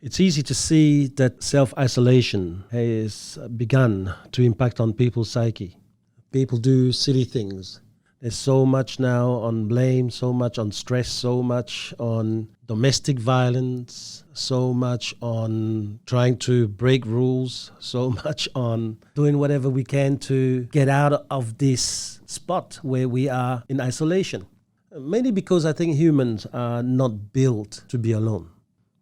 It's easy to see that self-isolation has begun to impact on people's psyche. People do silly things. There's so much now on blame, so much on stress, so much on domestic violence, so much on trying to break rules, so much on doing whatever we can to get out of this spot where we are in isolation. Mainly because I think humans are not built to be alone.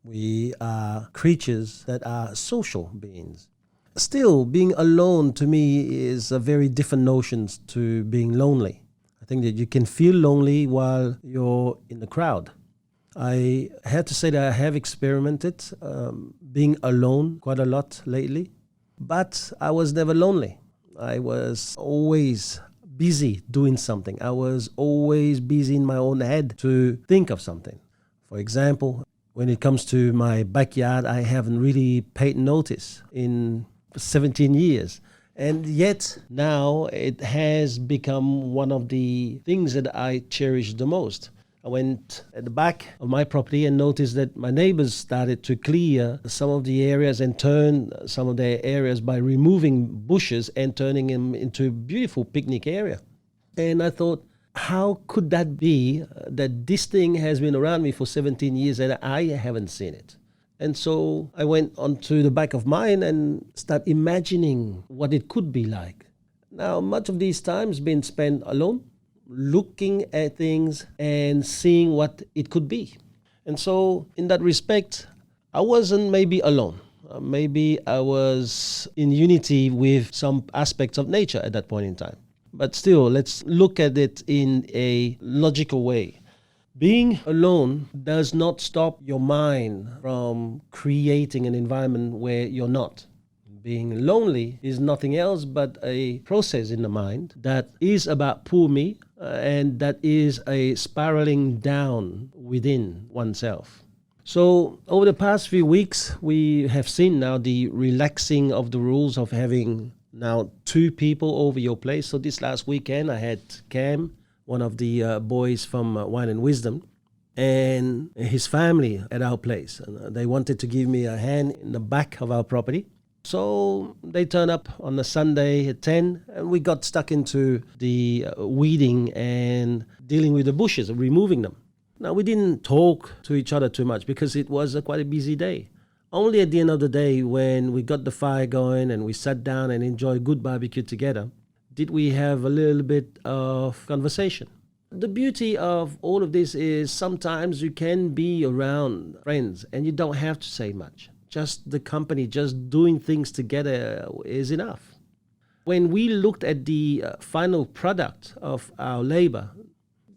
We are creatures that are social beings. Still, being alone to me is a very different notion to being lonely. I think that you can feel lonely while you're in the crowd. I have to say that I have experimented being alone quite a lot lately, but I was never lonely. I was always busy doing something. I was always busy in my own head to think of something. For example, when it comes to my backyard, I haven't really paid notice in 17 years. And yet now it has become one of the things that I cherish the most. I went at the back of my property and noticed that my neighbors started to clear some of the areas and turn some of their areas by removing bushes and turning them into a beautiful picnic area. And I thought, how could that be that this thing has been around me for 17 years and I haven't seen it? And so I went onto the back of mine and started imagining what it could be like. Now, much of these times been spent alone, looking at things and seeing what it could be. And so in that respect, I wasn't maybe alone. Maybe I was in unity with some aspects of nature at that point in time. But still, let's look at it in a logical way. Being alone does not stop your mind from creating an environment where you're not. Being lonely is nothing else but a process in the mind that is about poor me and that is a spiraling down within oneself. So over the past few weeks, we have seen now the relaxing of the rules of having now 2 people over your place. So this last weekend I had Cam, one of the boys from Wine and Wisdom, and his family at our place. And they wanted to give me a hand in the back of our property. So they turned up on a Sunday at 10 and we got stuck into the weeding and dealing with the bushes, removing them. Now we didn't talk to each other too much because it was quite a busy day. Only at the end of the day, when we got the fire going and we sat down and enjoyed a good barbecue together, did we have a little bit of conversation. The beauty of all of this is sometimes you can be around friends and you don't have to say much. Just the company, just doing things together is enough. When we looked at the final product of our labor,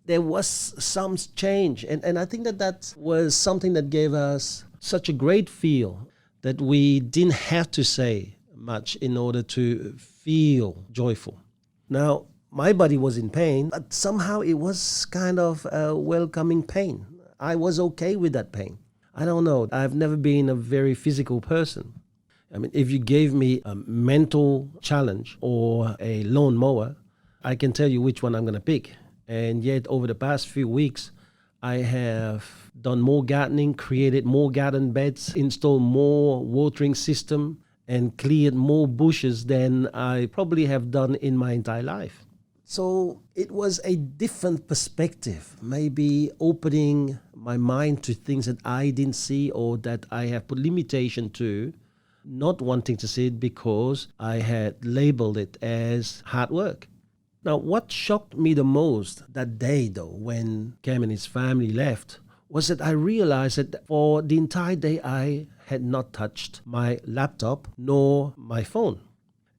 there was some change. And I think that was something that gave us such a great feel that we didn't have to say much in order to feel joyful. Now, my body was in pain, but somehow it was kind of a welcoming pain. I was okay with that pain. I don't know. I've never been a very physical person. I mean, if you gave me a mental challenge or a lawnmower, I can tell you which one I'm going to pick. And yet, over the past few weeks, I have done more gardening, created more garden beds, installed more watering system, and cleared more bushes than I probably have done in my entire life. So it was a different perspective, maybe opening my mind to things that I didn't see or that I have put limitation to, not wanting to see it because I had labeled it as hard work. Now, what shocked me the most that day, though, when Cam and his family left, was that I realized that for the entire day I had not touched my laptop nor my phone.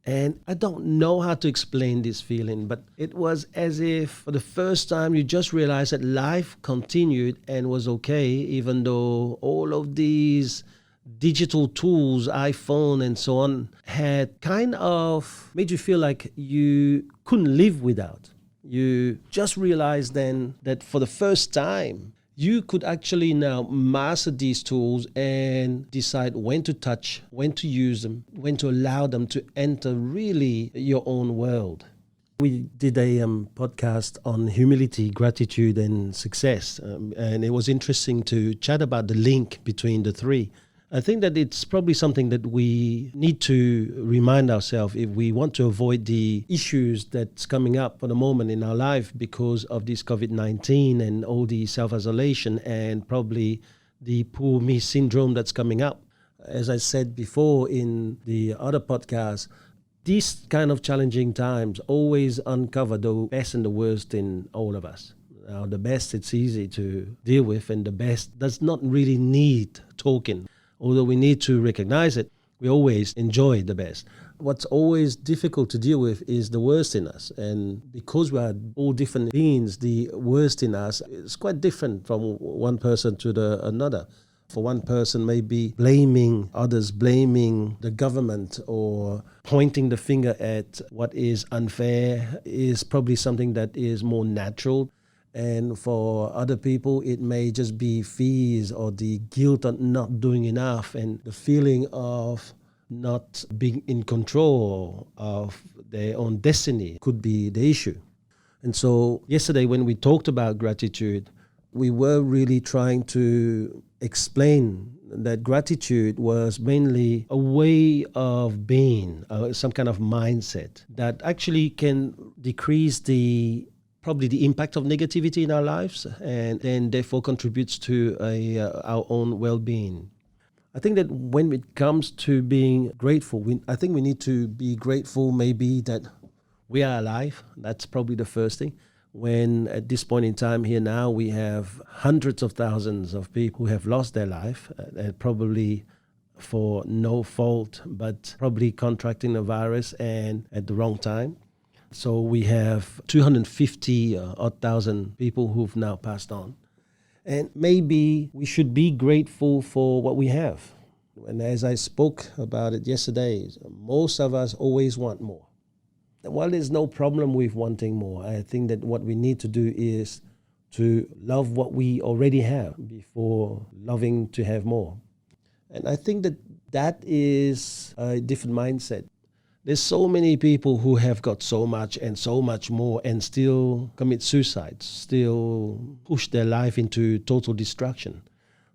And I don't know how to explain this feeling, but it was as if for the first time you just realized that life continued and was okay, even though all of these digital tools, iPhone and so on, had kind of made you feel like you couldn't live without. You just realized then that for the first time, you could actually now master these tools and decide when to touch, when to use them, when to allow them to enter really your own world. We did a podcast on humility, gratitude, and success. And it was interesting to chat about the link between the three. I think that it's probably something that we need to remind ourselves if we want to avoid the issues that's coming up for the moment in our life because of this COVID-19 and all the self-isolation and probably the poor me syndrome that's coming up. As I said before in the other podcast, these kind of challenging times always uncover the best and the worst in all of us. Now, the best it's easy to deal with, and the best does not really need talking. Although we need to recognize it, we always enjoy the best. What's always difficult to deal with is the worst in us. And because we are all different beings, the worst in us is quite different from one person to another. For one person, maybe blaming others, blaming the government, or pointing the finger at what is unfair is probably something that is more natural. And for other people, it may just be fears or the guilt of not doing enough and the feeling of not being in control of their own destiny could be the issue. And so yesterday when we talked about gratitude, we were really trying to explain that gratitude was mainly a way of being, some kind of mindset that actually can decrease probably the impact of negativity in our lives, and then therefore contributes to our own well-being. I think that when it comes to being grateful, I think we need to be grateful maybe that we are alive. That's probably the first thing. When at this point in time here now, we have hundreds of thousands of people who have lost their life, probably for no fault, but probably contracting the virus and at the wrong time. So we have 250 odd thousand people who've now passed on. And maybe we should be grateful for what we have. And as I spoke about it yesterday, most of us always want more. And while there's no problem with wanting more, I think that what we need to do is to love what we already have before loving to have more. And I think that is a different mindset. There's so many people who have got so much and so much more and still commit suicide, still push their life into total destruction.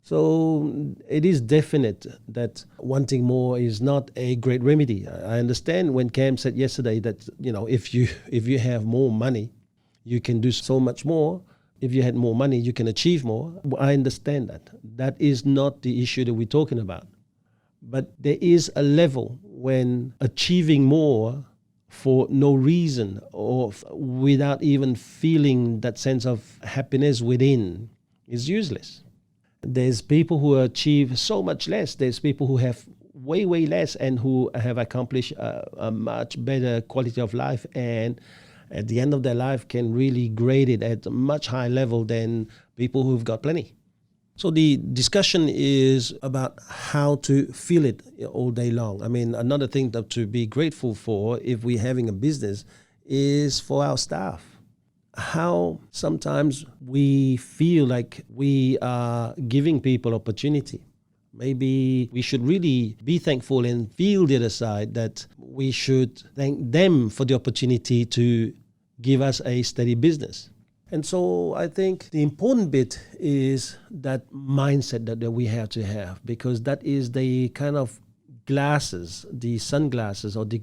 So it is definite that wanting more is not a great remedy. I understand when Cam said yesterday that, if you have more money, you can do so much more. If you had more money, you can achieve more. I understand that. That is not the issue that we're talking about. But there is a level when achieving more for no reason or without even feeling that sense of happiness within is useless. There's people who achieve so much less. There's people who have way, way less and who have accomplished a much better quality of life, and at the end of their life can really grade it at a much higher level than people who've got plenty. So the discussion is about how to feel it all day long. I mean, another thing to be grateful for if we're having a business is for our staff. How sometimes we feel like we are giving people opportunity. Maybe we should really be thankful and feel the other side that we should thank them for the opportunity to give us a steady business. And so I think the important bit is that mindset that we have to have, because that is the kind of glasses, the sunglasses or the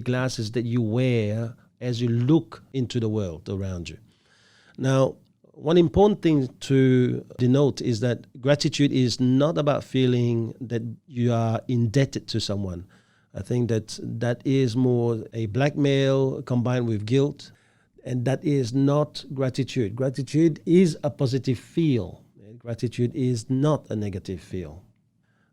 glasses that you wear as you look into the world around you. Now, one important thing to denote is that gratitude is not about feeling that you are indebted to someone. I think that is more a blackmail combined with guilt. And that is not gratitude. Gratitude is a positive feel. Gratitude is not a negative feel.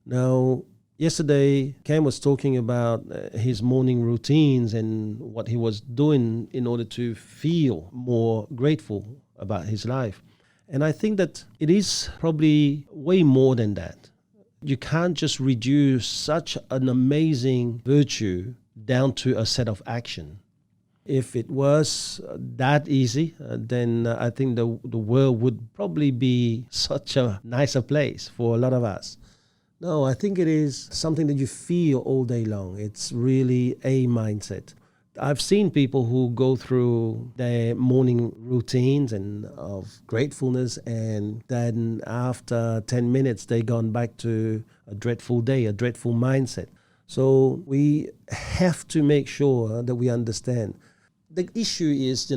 Now, yesterday, Cam was talking about his morning routines and what he was doing in order to feel more grateful about his life. And I think that it is probably way more than that. You can't just reduce such an amazing virtue down to a set of action. If it was that easy, then I think the world would probably be such a nicer place for a lot of us. No, I think it is something that you feel all day long. It's really a mindset. I've seen people who go through their morning routines and of gratefulness, and then after 10 minutes, they've gone back to a dreadful day, a dreadful mindset. So we have to make sure that we understand. The issue is,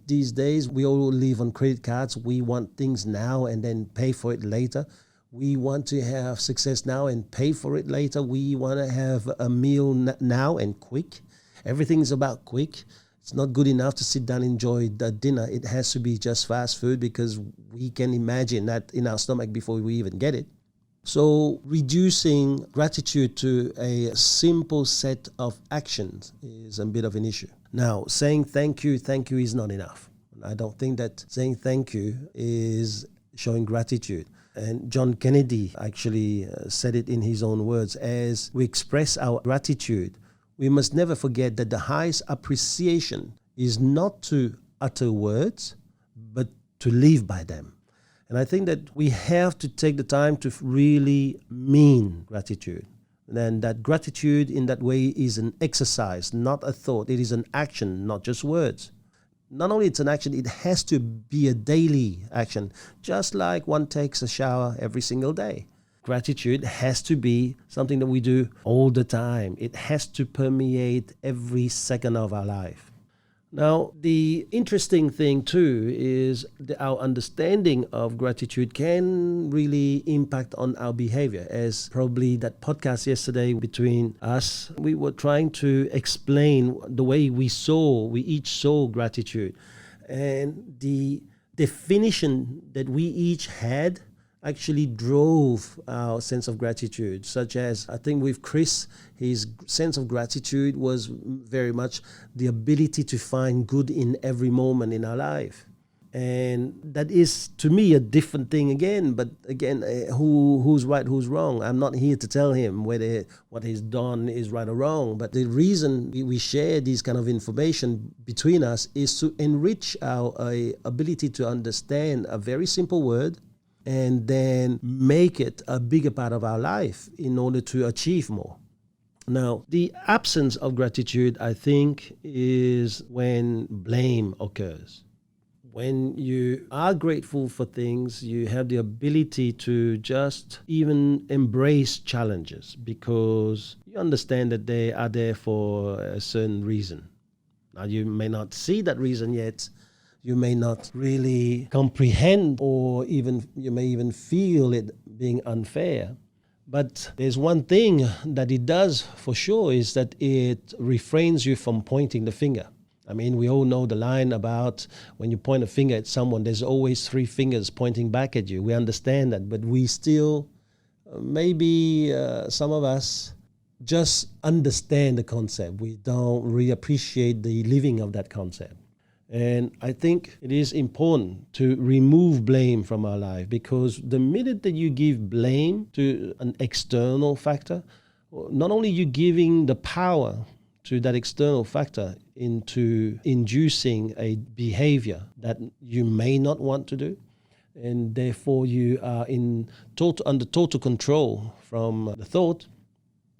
these days we all live on credit cards. We want things now and then pay for it later. We want to have success now and pay for it later. We want to have a meal now and quick. Everything's about quick. It's not good enough to sit down and enjoy the dinner. It has to be just fast food because we can imagine that in our stomach before we even get it. So reducing gratitude to a simple set of actions is a bit of an issue. Now, saying thank you is not enough. I don't think that saying thank you is showing gratitude. And John Kennedy actually said it in his own words. As we express our gratitude, we must never forget that the highest appreciation is not to utter words, but to live by them. And I think that we have to take the time to really mean gratitude. And that gratitude in that way is an exercise, not a thought. It is an action, not just words. Not only it's an action, it has to be a daily action, just like one takes a shower every single day. Gratitude has to be something that we do all the time. It has to permeate every second of our life. Now, the interesting thing too is that our understanding of gratitude can really impact on our behavior. As probably that podcast yesterday between us, we were trying to explain the way we each saw gratitude. And the definition that we each had actually drove our sense of gratitude, such as I think with Chris, his sense of gratitude was very much the ability to find good in every moment in our life. And that is, to me, a different thing again. But again, who's right, who's wrong? I'm not here to tell him whether what he's done is right or wrong. But the reason we share these kind of information between us is to enrich our ability to understand a very simple word and then make it a bigger part of our life in order to achieve more. Now, the absence of gratitude, I think, is when blame occurs. When you are grateful for things, you have the ability to just even embrace challenges because you understand that they are there for a certain reason. Now, you may not see that reason yet. You may not really comprehend or even you may even feel it being unfair. But there's one thing that it does for sure is that it refrains you from pointing the finger. I mean, we all know the line about when you point a finger at someone, there's always three fingers pointing back at you. We understand that, but we still, maybe some of us just understand the concept. We don't really appreciate the living of that concept. And I think it is important to remove blame from our life because the minute that you give blame to an external factor, not only are you giving the power to that external factor into inducing a behavior that you may not want to do, and therefore you are under total control from the thought.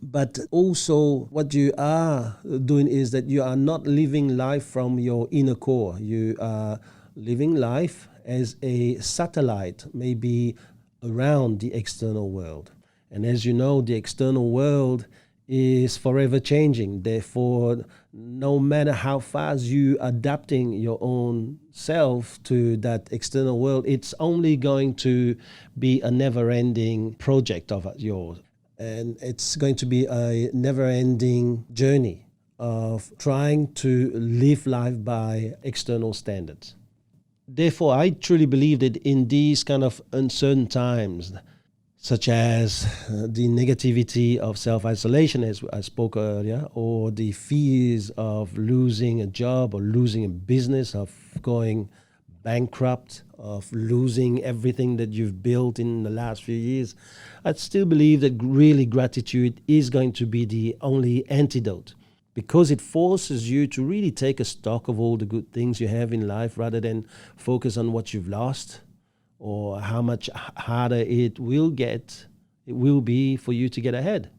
But also what you are doing is that you are not living life from your inner core. You are living life as a satellite, maybe around the external world. And as you know, the external world is forever changing. Therefore, no matter how fast you adapting your own self to that external world, it's only going to be a never-ending project of yours. And it's going to be a never-ending journey of trying to live life by external standards. Therefore, I truly believe that in these kind of uncertain times, such as the negativity of self-isolation, as I spoke earlier, or the fears of losing a job or losing a business, of going bankrupt, of losing everything that you've built in the last few years, I still believe that really gratitude is going to be the only antidote because it forces you to really take a stock of all the good things you have in life rather than focus on what you've lost or how much harder it will be for you to get ahead.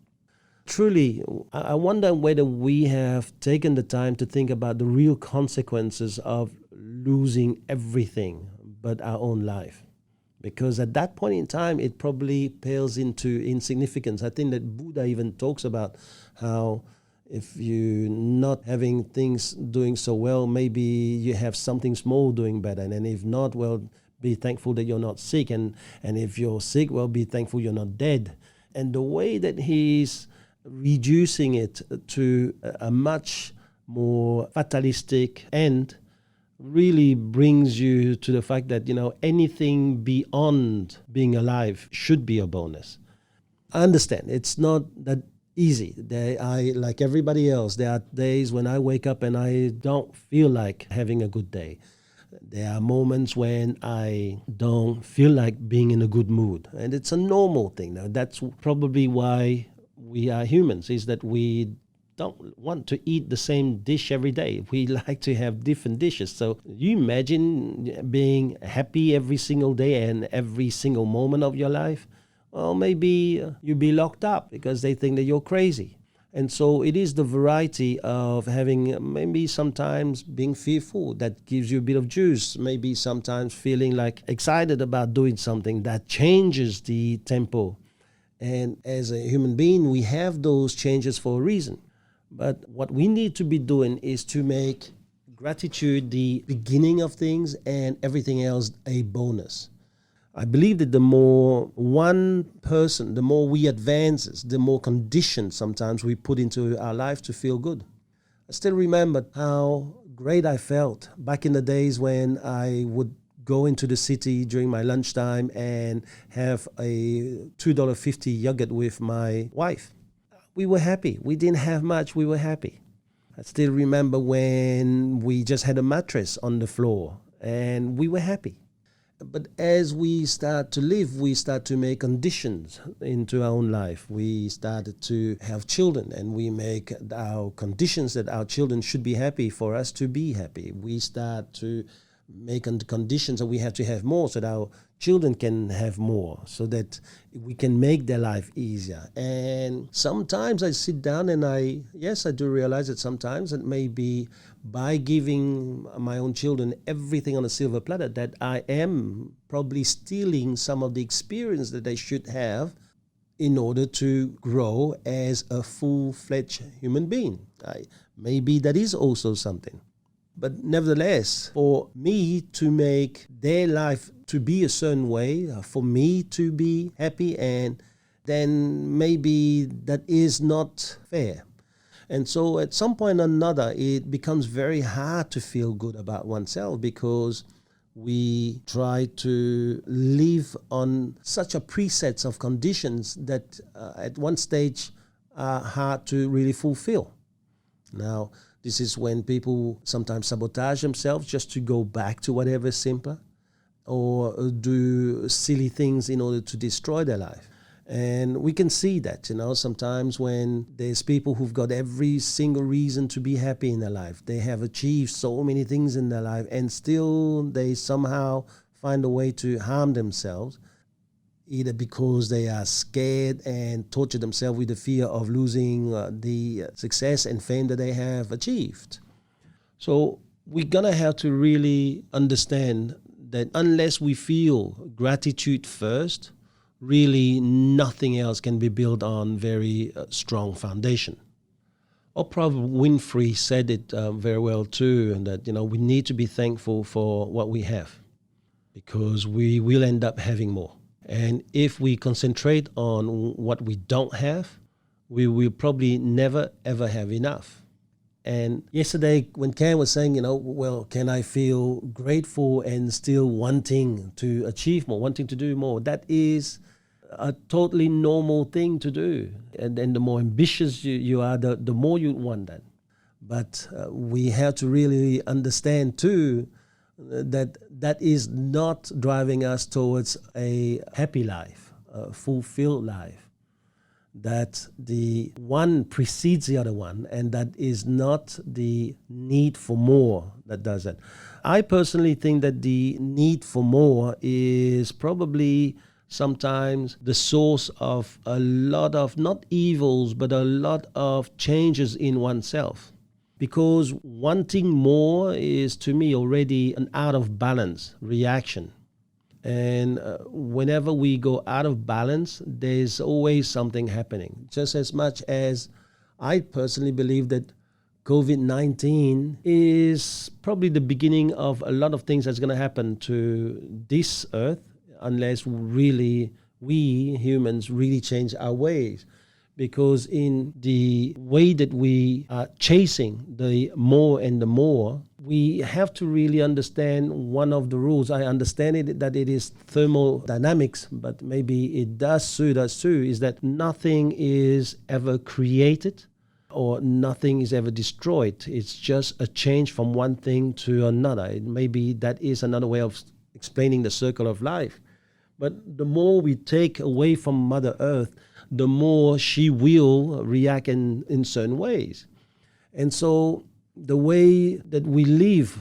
Truly, I wonder whether we have taken the time to think about the real consequences of losing everything but our own life. Because at that point in time, it probably pales into insignificance. I think that Buddha even talks about how if you're not having things doing so well, maybe you have something small doing better. And if not, well, be thankful that you're not sick. And if you're sick, well, be thankful you're not dead. And the way that he's reducing it to a much more fatalistic end really brings you to the fact that, anything beyond being alive should be a bonus. I understand it's not that easy. Like everybody else, there are days when I wake up and I don't feel like having a good day. There are moments when I don't feel like being in a good mood. And it's a normal thing. Now, that's probably why we are humans, is that we don't want to eat the same dish every day. We like to have different dishes. So you imagine being happy every single day and every single moment of your life? Well, maybe you'll be locked up because they think that you're crazy. And so it is the variety of having maybe sometimes being fearful that gives you a bit of juice, maybe sometimes feeling like excited about doing something that changes the tempo. And as a human being, we have those changes for a reason. But what we need to be doing is to make gratitude the beginning of things and everything else a bonus. I believe that the more one person, the more we advances, the more conditions sometimes we put into our life to feel good. I still remember how great I felt back in the days when I would go into the city during my lunchtime and have a $2.50 yogurt with my wife. We were happy. We didn't have much. We were happy. I still remember when we just had a mattress on the floor and we were happy. But as we start to live, we start to make conditions into our own life. We started to have children and we make our conditions that our children should be happy for us to be happy. We start to make conditions that we have to have more so that our children can have more, so that we can make their life easier. And sometimes I sit down and I do realize that sometimes it may be by giving my own children everything on a silver platter that I am probably stealing some of the experience that they should have in order to grow as a full-fledged human being. Maybe that is also something. But nevertheless, for me to make their life to be a certain way, for me to be happy, and then maybe that is not fair. And so at some point or another, it becomes very hard to feel good about oneself because we try to live on such a presets of conditions that at one stage are hard to really fulfill. Now, this is when people sometimes sabotage themselves just to go back to whatever is simpler or do silly things in order to destroy their life. And we can see that, sometimes when there's people who've got every single reason to be happy in their life. They have achieved so many things in their life and still they somehow find a way to harm themselves, either because they are scared and torture themselves with the fear of losing the success and fame that they have achieved. So we're going to have to really understand that unless we feel gratitude first, really nothing else can be built on very strong foundation. Oprah Winfrey said it very well too, and that we need to be thankful for what we have because we will end up having more. And if we concentrate on what we don't have, we will probably never, ever have enough. And yesterday when Ken was saying, can I feel grateful and still wanting to achieve more, wanting to do more? That is a totally normal thing to do. And the more ambitious you are, the more you want that. But we have to really understand too that is not driving us towards a happy life, a fulfilled life. That the one precedes the other one, and that is not the need for more that does that. I personally think that the need for more is probably sometimes the source of a lot of, not evils, but a lot of changes in oneself. Because wanting more is, to me, already an out of balance reaction. And whenever we go out of balance, there's always something happening. Just as much as I personally believe that COVID-19 is probably the beginning of a lot of things that's going to happen to this earth unless really we humans really change our ways. Because in the way that we are chasing the more and the more, we have to really understand one of the rules. I understand it that it is thermodynamics, but maybe it does suit us too, is that nothing is ever created or nothing is ever destroyed. It's just a change from one thing to another. Maybe that is another way of explaining the circle of life. But the more we take away from Mother Earth, the more she will react in certain ways. And so the way that we live,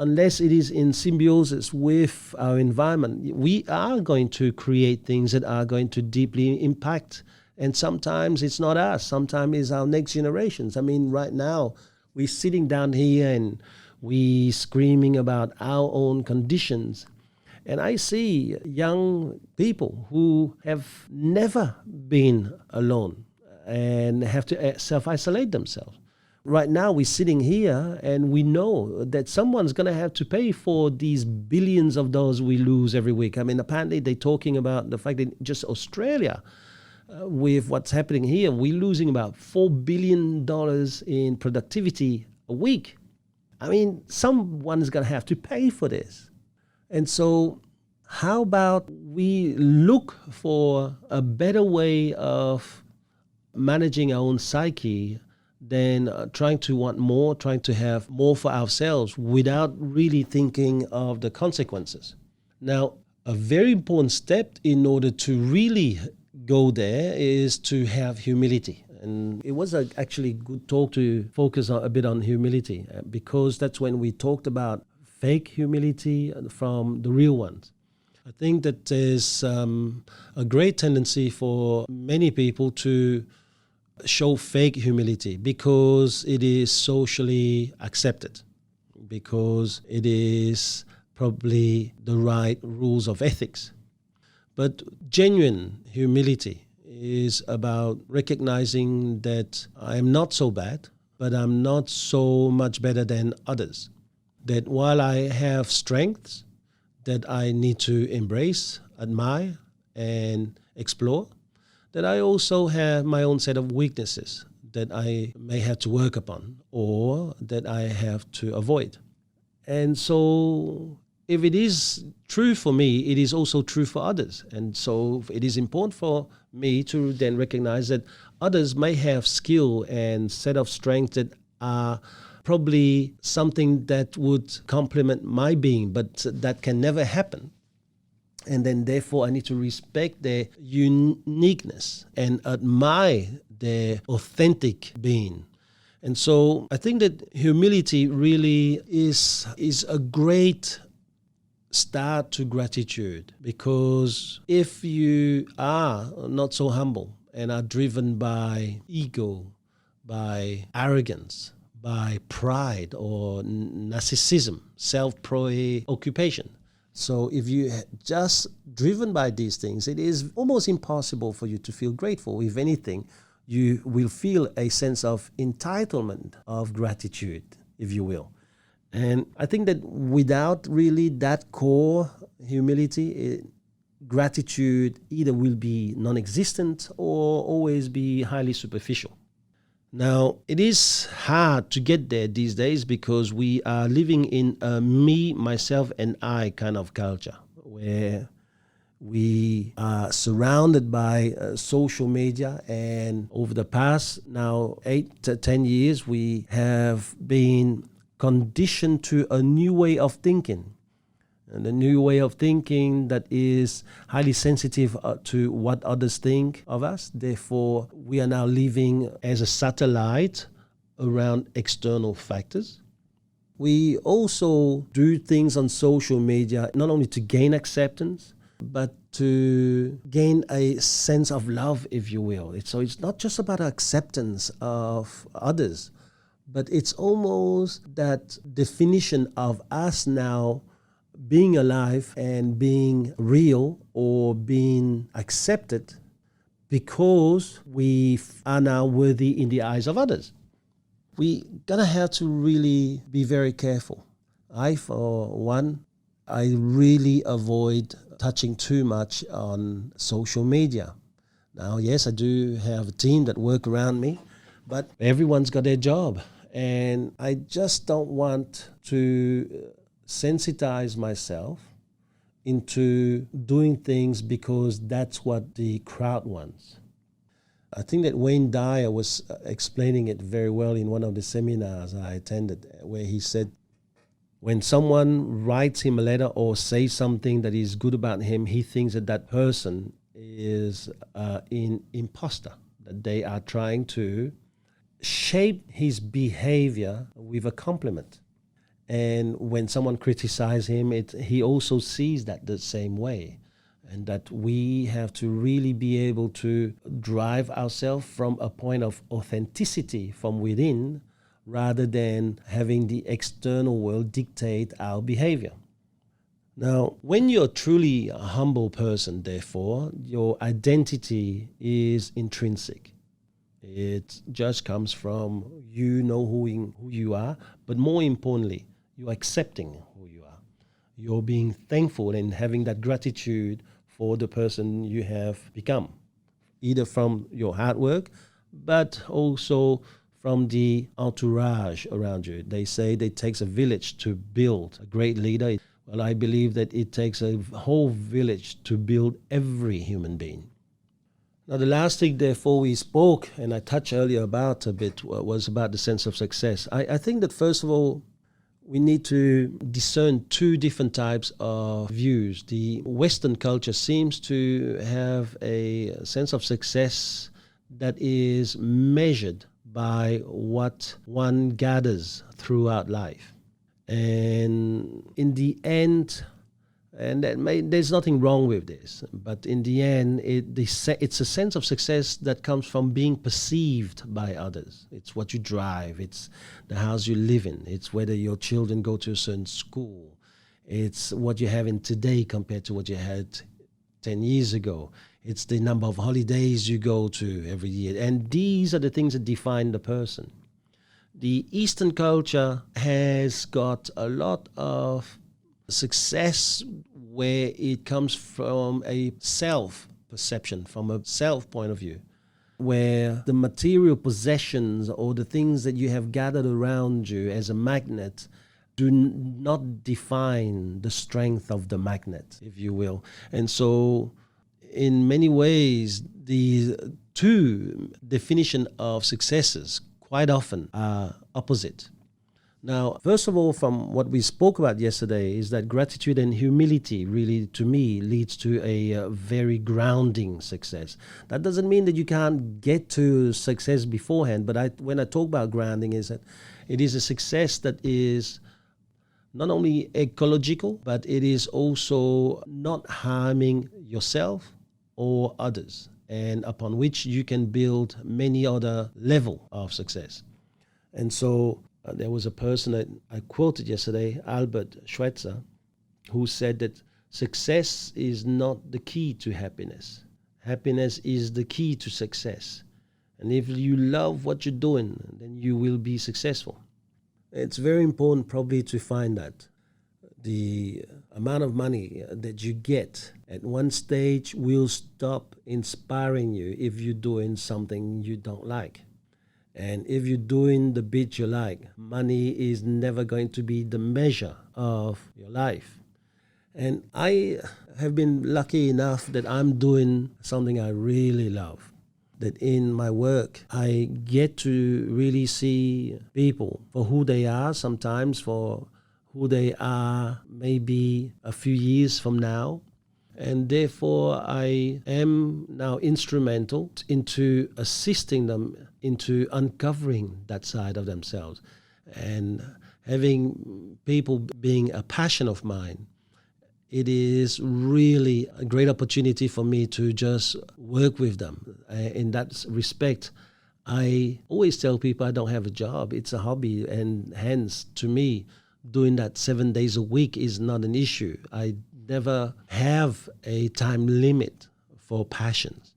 unless it is in symbiosis with our environment, we are going to create things that are going to deeply impact. And sometimes it's not us, sometimes it's our next generations. I mean, right now, we're sitting down here and we screaming about our own conditions. And I see young people who have never been alone and have to self-isolate themselves. Right now, we're sitting here and we know that someone's going to have to pay for these billions of dollars we lose every week. I mean, apparently they're talking about the fact that just Australia, with what's happening here, we're losing about $4 billion in productivity a week. I mean, someone's going to have to pay for this. And so how about we look for a better way of managing our own psyche than trying to want more, trying to have more for ourselves without really thinking of the consequences. Now, a very important step in order to really go there is to have humility. And it was actually good talk to focus a bit on humility because that's when we talked about fake humility from the real ones. I think that there's a great tendency for many people to show fake humility because it is socially accepted, because it is probably the right rules of ethics. But genuine humility is about recognizing that I am not so bad, but I'm not so much better than others. That while I have strengths that I need to embrace, admire, and explore, that I also have my own set of weaknesses that I may have to work upon or that I have to avoid. And so if it is true for me, it is also true for others. And so it is important for me to then recognize that others may have skill and set of strengths that are probably something that would complement my being, but that can never happen. And then therefore I need to respect their uniqueness and admire their authentic being. And so I think that humility really is a great start to gratitude, because if you are not so humble and are driven by ego, by arrogance, by pride or narcissism, self-preoccupation. So if you just driven by these things, it is almost impossible for you to feel grateful. If anything, you will feel a sense of entitlement, of gratitude, if you will. And I think that without really that core humility, gratitude either will be non-existent or always be highly superficial. Now, it is hard to get there these days because we are living in a me, myself, and I kind of culture where we are surrounded by social media, and over the past now 8 to 10 years, we have been conditioned to a new way of thinking. And a new way of thinking that is highly sensitive to what others think of us. Therefore, we are now living as a satellite around external factors. We also do things on social media not only to gain acceptance, but to gain a sense of love, if you will. So it's not just about acceptance of others, but it's almost that definition of us now being alive and being real or being accepted because we are now worthy in the eyes of others. We gotta have to really be very careful. I, for one, I really avoid touching too much on social media. Now, yes, I do have a team that work around me, but everyone's got their job. And I just don't want to sensitize myself into doing things because that's what the crowd wants. I think that Wayne Dyer was explaining it very well in one of the seminars I attended, where he said, when someone writes him a letter or says something that is good about him, he thinks that that person is an imposter, that they are trying to shape his behavior with a compliment. And when someone criticizes him, he also sees that the same way. And that we have to really be able to drive ourselves from a point of authenticity from within, rather than having the external world dictate our behavior. Now, when you're truly a humble person, therefore, your identity is intrinsic. It just comes from you know who you are, but more importantly, you're accepting who you are. You're being thankful and having that gratitude for the person you have become, either from your hard work, but also from the entourage around you. They say it takes a village to build a great leader. Well, I believe that it takes a whole village to build every human being. Now, the last thing, therefore, we spoke, and I touched earlier about a bit, was about the sense of success. I think that, first of all, we need to discern two different types of views. The Western culture seems to have a sense of success that is measured by what one gathers throughout life. And in the end, and there's nothing wrong with this, but in the end, it's a sense of success that comes from being perceived by others. It's what you drive, it's the house you live in, it's whether your children go to a certain school, it's what you have in today compared to what you had 10 years ago. It's the number of holidays you go to every year. And these are the things that define the person. The Eastern culture has got a lot of success where it comes from a self-perception, from a self point of view, where the material possessions or the things that you have gathered around you as a magnet do not define the strength of the magnet, if you will. And so in many ways, the two definitions of successes quite often are opposite. Now, first of all, from what we spoke about yesterday, is that gratitude and humility really, to me, leads to a very grounding success. That doesn't mean that you can't get to success beforehand, but when I talk about grounding, is that it is a success that is not only ecological, but it is also not harming yourself or others, and upon which you can build many other levels of success. And so there was a person that I quoted yesterday, Albert Schweitzer, who said that success is not the key to happiness. Happiness is the key to success. And if you love what you're doing, then you will be successful. It's very important probably to find that the amount of money that you get at one stage will stop inspiring you if you're doing something you don't like. And if you're doing the bit you like, money is never going to be the measure of your life. And I have been lucky enough that I'm doing something I really love. That in my work, I get to really see people for who they are, sometimes for who they are maybe a few years from now. And therefore, I am now instrumental into assisting them into uncovering that side of themselves. And having people being a passion of mine, it is really a great opportunity for me to just work with them. In that respect, I always tell people I don't have a job. It's a hobby, and hence, to me, doing that 7 days a week is not an issue. I never have a time limit for passions.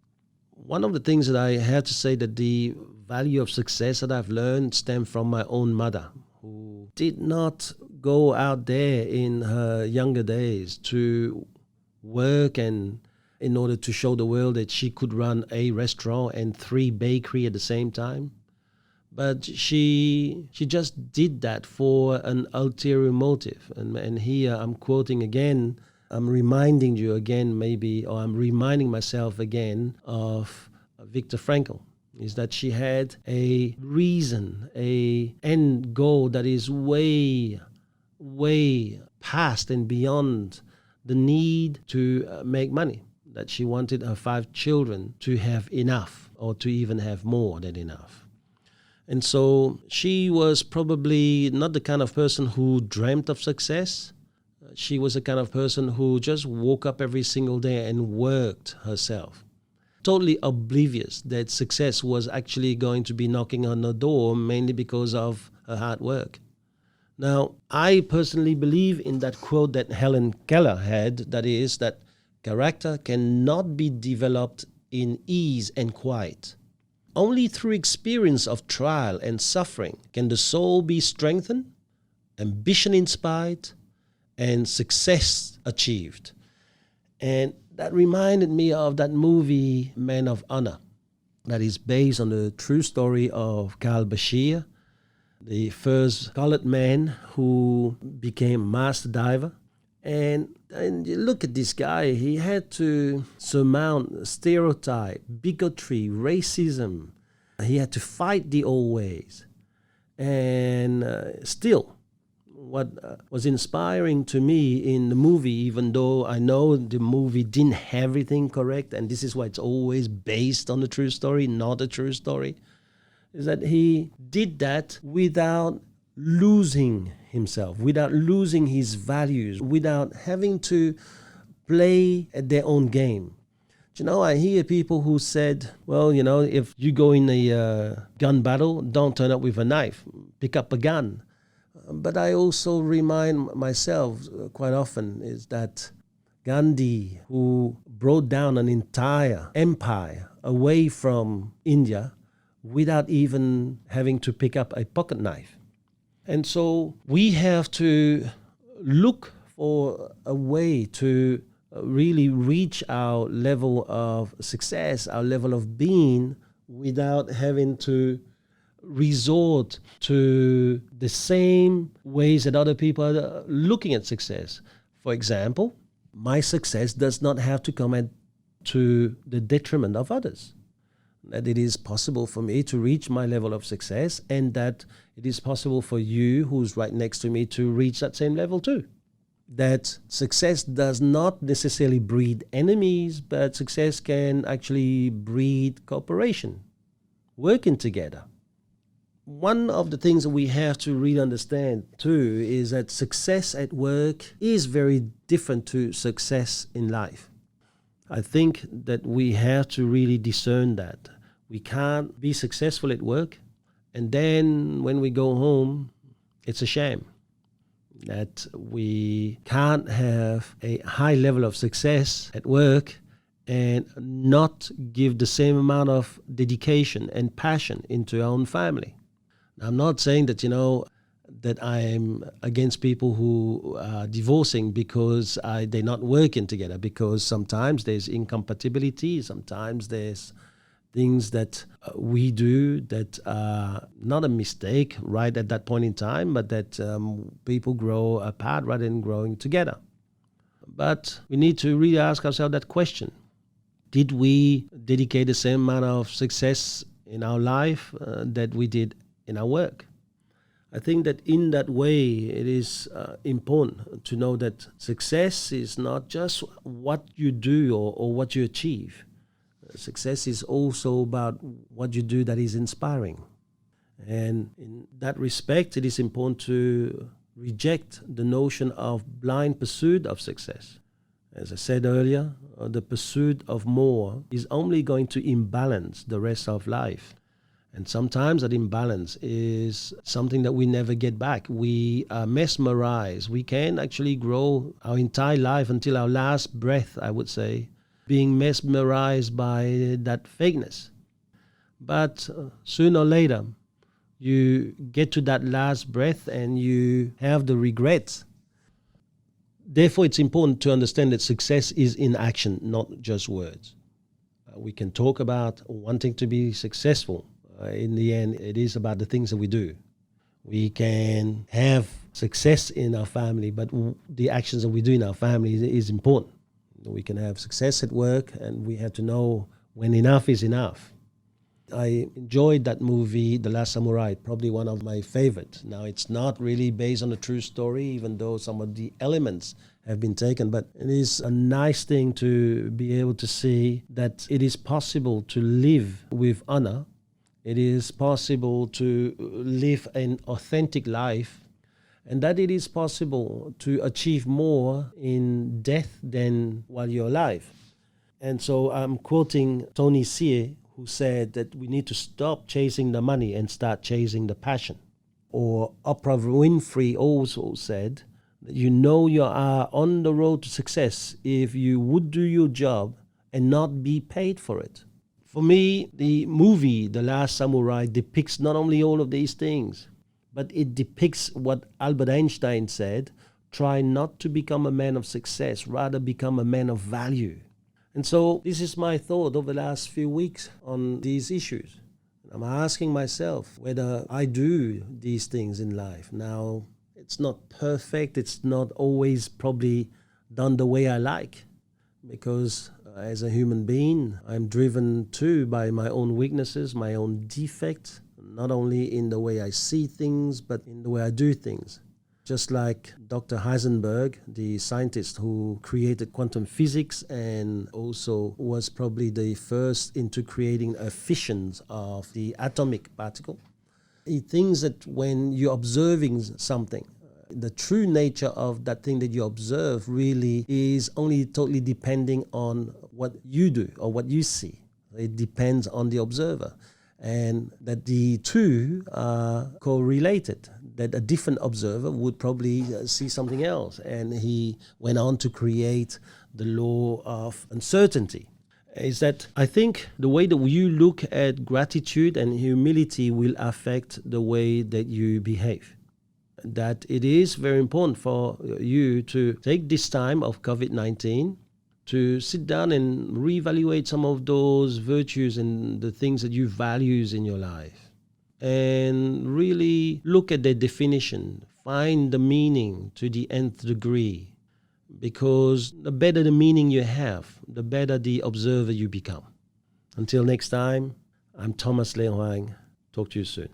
One of the things that I have to say that the value of success that I've learned stem from my own mother, who did not go out there in her younger days to work and in order to show the world that she could run a restaurant and 3 bakery at the same time. But she just did that for an ulterior motive. And here I'm quoting again, I'm reminding you again maybe, or I'm reminding myself again of Viktor Frankl, is that she had a reason, a end goal that is way, way past and beyond the need to make money, that she wanted her 5 children to have enough or to even have more than enough. And so she was probably not the kind of person who dreamt of success. She was the kind of person who just woke up every single day and worked herself, totally oblivious that success was actually going to be knocking on her door mainly because of her hard work. Now, I personally believe in that quote that Helen Keller had, that is, that character cannot be developed in ease and quiet. Only through experience of trial and suffering can the soul be strengthened, ambition inspired, and success achieved. And that reminded me of that movie, Man of Honor, that is based on the true story of Kal Bashir, the first colored man who became master diver. And you look at this guy, he had to surmount stereotype, bigotry, racism. He had to fight the old ways. And still, what was inspiring to me in the movie, even though I know the movie didn't have everything correct, and this is why it's always based on the true story, not a true story, is that he did that without losing himself, without losing his values, without having to play at their own game. You know, I hear people who said, well, you know, if you go in a gun battle, don't turn up with a knife, pick up a gun. But I also remind myself quite often is that Gandhi, who brought down an entire empire away from India without even having to pick up a pocket knife. And so we have to look for a way to really reach our level of success, our level of being, without having to resort to the same ways that other people are looking at success. For example, my success does not have to come to the detriment of others. That it is possible for me to reach my level of success, and that it is possible for you who's right next to me to reach that same level too. That success does not necessarily breed enemies, but success can actually breed cooperation, working together. One of the things that we have to really understand too is that success at work is very different to success in life. I think that we have to really discern that. We can't be successful at work, and then when we go home, it's a shame that we can't have a high level of success at work and not give the same amount of dedication and passion into our own family. I'm not saying that, that I'm against people who are divorcing because they're not working together, because sometimes there's incompatibility, sometimes there's things that we do that are not a mistake right at that point in time, but that people grow apart rather than growing together. But we need to really ask ourselves that question. Did we dedicate the same amount of success in our life that we did in our work? I think that in that way, it is important to know that success is not just what you do or what you achieve. Success is also about what you do that is inspiring. And in that respect, it is important to reject the notion of blind pursuit of success. As I said earlier, the pursuit of more is only going to imbalance the rest of life. And sometimes that imbalance is something that we never get back. We are mesmerized. We can actually grow our entire life until our last breath, I would say, being mesmerized by that fakeness. But sooner or later, you get to that last breath and you have the regrets. Therefore, it's important to understand that success is in action, not just words. We can talk about wanting to be successful. In the end, it is about the things that we do. We can have success in our family, but the actions that we do in our family is important. We can have success at work, and we have to know when enough is enough. I enjoyed that movie, The Last Samurai, probably one of my favorites. Now, it's not really based on a true story, even though some of the elements have been taken, but it is a nice thing to be able to see that it is possible to live with honor. It is possible to live an authentic life, and that it is possible to achieve more in death than while you're alive. And so I'm quoting Tony Hsieh, who said that we need to stop chasing the money and start chasing the passion. Or Oprah Winfrey also said that you know you are on the road to success if you would do your job and not be paid for it. For me, the movie The Last Samurai depicts not only all of these things, but it depicts what Albert Einstein said, try not to become a man of success, rather become a man of value. And so this is my thought over the last few weeks on these issues. I'm asking myself whether I do these things in life. Now, it's not perfect. It's not always probably done the way I like, because as a human being, I'm driven too by my own weaknesses, my own defects, not only in the way I see things, but in the way I do things. Just like Dr. Heisenberg, the scientist who created quantum physics and also was probably the first into creating a fission of the atomic particle. He thinks that when you're observing something, the true nature of that thing that you observe really is only totally depending on what you do or what you see. It depends on the observer. And that the two are correlated, that a different observer would probably see something else. And he went on to create the law of uncertainty. Is that I think the way that you look at gratitude and humility will affect the way that you behave. That it is very important for you to take this time of COVID-19 to sit down and reevaluate some of those virtues and the things that you value in your life. And really look at their definition, find the meaning to the nth degree. Because the better the meaning you have, the better the observer you become. Until next time, I'm Thomas Hoang. Talk to you soon.